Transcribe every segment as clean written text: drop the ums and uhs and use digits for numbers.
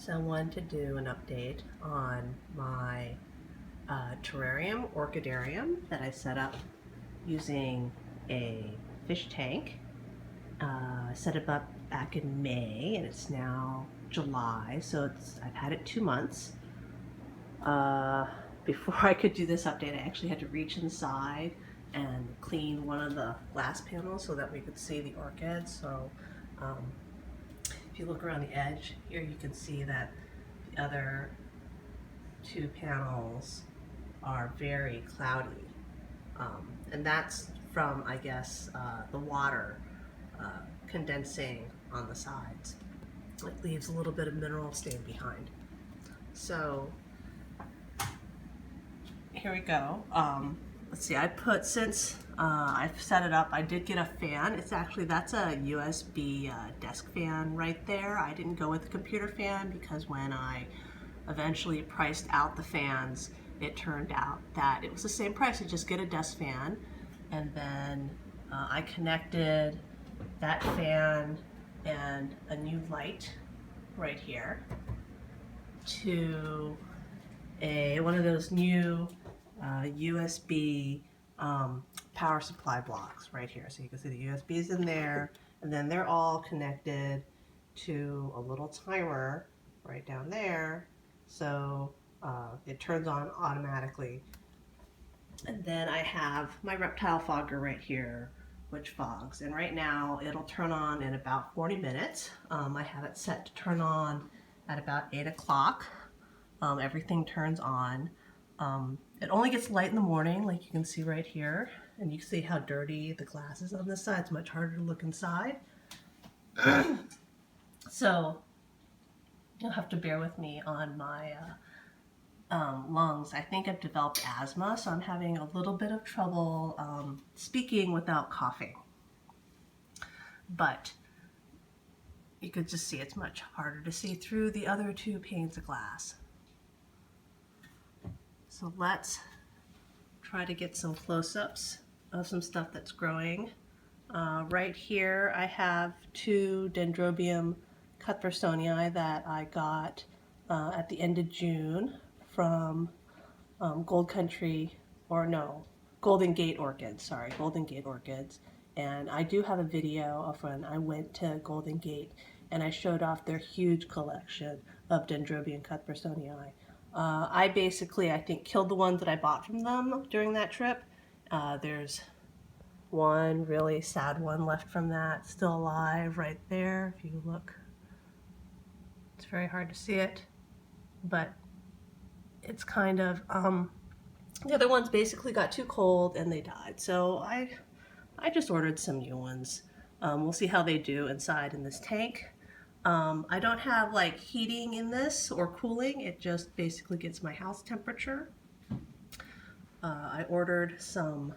So I wanted to do an update on my terrarium, orchidarium, that I set up using a fish tank. I set it up back in May and it's now July, so I've had it 2 months. Before I could do this update, I actually had to reach inside and clean one of the glass panels so that we could see the orchids. So if you look around the edge here, you can see that the other two panels are very cloudy. And that's from, I guess, the water condensing on the sides. It leaves a little bit of mineral stain behind. So here we go. Let's see, since I've set it up, I did get a fan. That's a USB desk fan right there. I didn't go with the computer fan because when I eventually priced out the fans, it turned out that it was the same price to just get a desk fan. And then I connected that fan and a new light right here to one of those new USB power supply blocks right here. So you can see the USBs in there, and then they're all connected to a little timer right down there. So it turns on automatically. And then I have my reptile fogger right here, which fogs. And right now it'll turn on in about 40 minutes. I have it set to turn on at about 8 o'clock. Everything turns on. It only gets light in the morning, like you can see right here. And you can see how dirty the glass is on this side. It's much harder to look inside. So you'll have to bear with me on my lungs. I think I've developed asthma, so I'm having a little bit of trouble speaking without coughing. But you could just see it's much harder to see through the other two panes of glass. So let's try to get some close-ups of some stuff that's growing. Right here I have two Dendrobium cuthbertsonii that I got at the end of June from Golden Gate Orchids, Golden Gate Orchids. And I do have a video of when I went to Golden Gate and I showed off their huge collection of Dendrobium cuthbertsonii. I basically, I think, killed the ones that I bought from them during that trip. There's one really sad one left from that, still alive right there. If you look, it's very hard to see it, but it's kind of, the other ones basically got too cold and they died. So I just ordered some new ones. We'll see how they do inside in this tank. I don't have like heating in this or cooling. It just basically gets my house temperature. I ordered some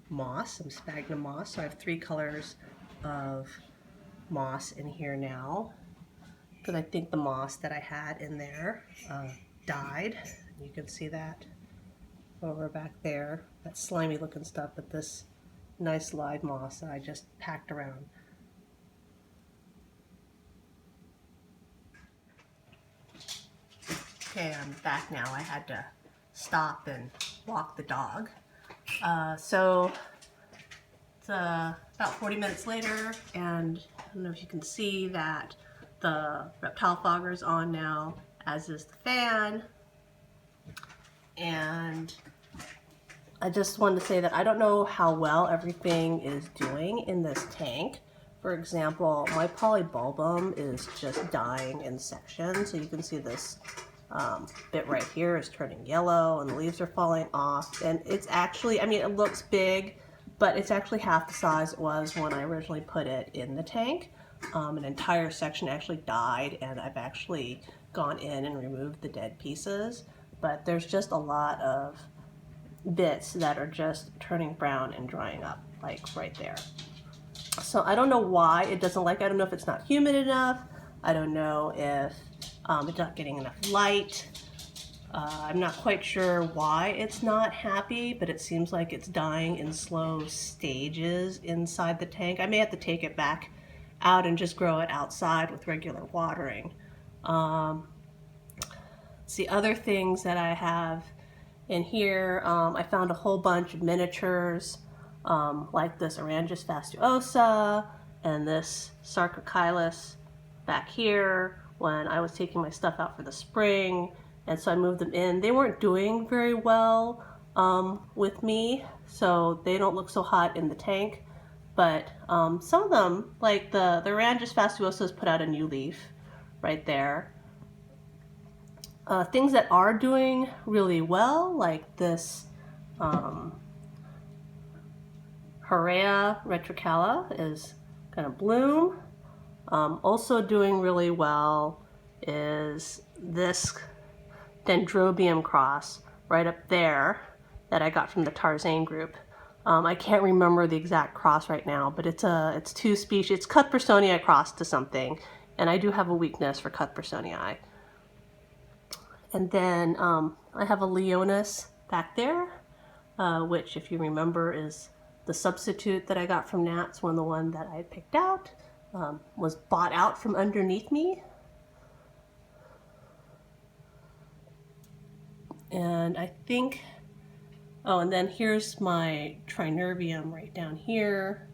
moss, some sphagnum moss. So I have 3 colors of moss in here now because I think the moss that I had in there died. You can see that over back there, that slimy looking stuff, but this nice live moss that I just packed around. Okay, I'm back now. I had to stop and walk the dog. So it's about 40 minutes later, and I don't know if you can see that the reptile fogger is on now, as is the fan. And I just wanted to say that I don't know how well everything is doing in this tank. For example, my polybulbum is just dying in sections. So you can see this bit right here is turning yellow and the leaves are falling off. And it's actually, I mean, it looks big, but it's actually half the size it was when I originally put it in the tank. An entire section actually died, and I've actually gone in and removed the dead pieces. But there's just a lot of bits that are just turning brown and drying up, like right there. So I don't know why it doesn't like it. I don't know if it's not humid enough. I don't know if it's not getting enough light. I'm not quite sure why it's not happy, but it seems like it's dying in slow stages inside the tank. I may have to take it back out and just grow it outside with regular watering. see other things that I have in here. I found a whole bunch of miniatures, like this Orangus fastuosa and this Sarcochilus back here when I was taking my stuff out for the spring, and so I moved them in. They weren't doing very well with me, so they don't look so hot in the tank. But some of them, like the Orangus fastuosa, has put out a new leaf right there. Things that are doing really well, like this Harea retrocala is gonna bloom. Also doing really well is this Dendrobium cross right up there that I got from the Tarzan group. I can't remember the exact cross right now, but it's two species. It's Cuthbertsonii crossed to something, and I do have a weakness for Cuthbertsonii. And then I have a Leonis back there, which, if you remember, is the substitute that I got from Nats, the one that I had picked out, was bought out from underneath me. And I think, oh, and then here's my Trinervium right down here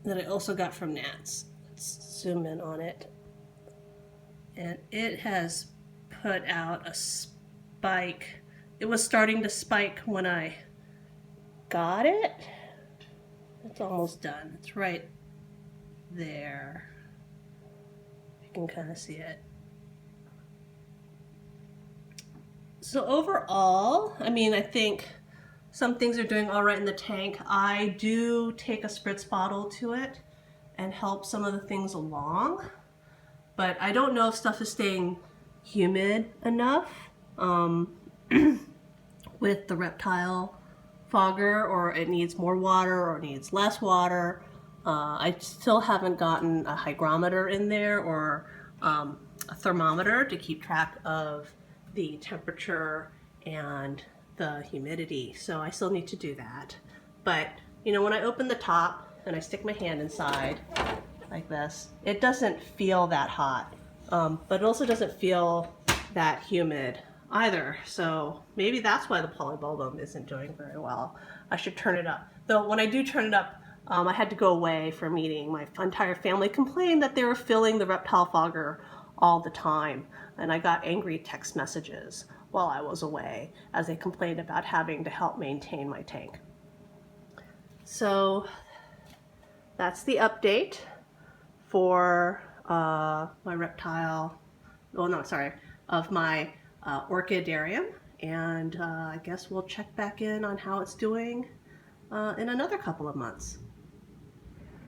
that I also got from Nats. Let's zoom in on it. And it has put out a spike. It was starting to spike when I got it. It's almost done. It's right there. You can kind of see it. So overall, I mean, I think some things are doing all right in the tank. I do take a spritz bottle to it and help some of the things along, but I don't know if stuff is staying humid enough with the reptile fogger, or it needs more water or it needs less water. I still haven't gotten a hygrometer in there or a thermometer to keep track of the temperature and the humidity, so I still need to do that. But you know, when I open the top and I stick my hand inside like this, it doesn't feel that hot, but it also doesn't feel that humid either, so maybe that's why the polybulbum isn't doing very well. I should turn it up, though. When I do turn it up, I had to go away for a meeting. My entire family complained that they were filling the reptile fogger all the time, and I got angry text messages while I was away as they complained about having to help maintain my tank. So that's the update for my reptile, oh no, sorry, of my orchidarium, and I guess we'll check back in on how it's doing in another couple of months.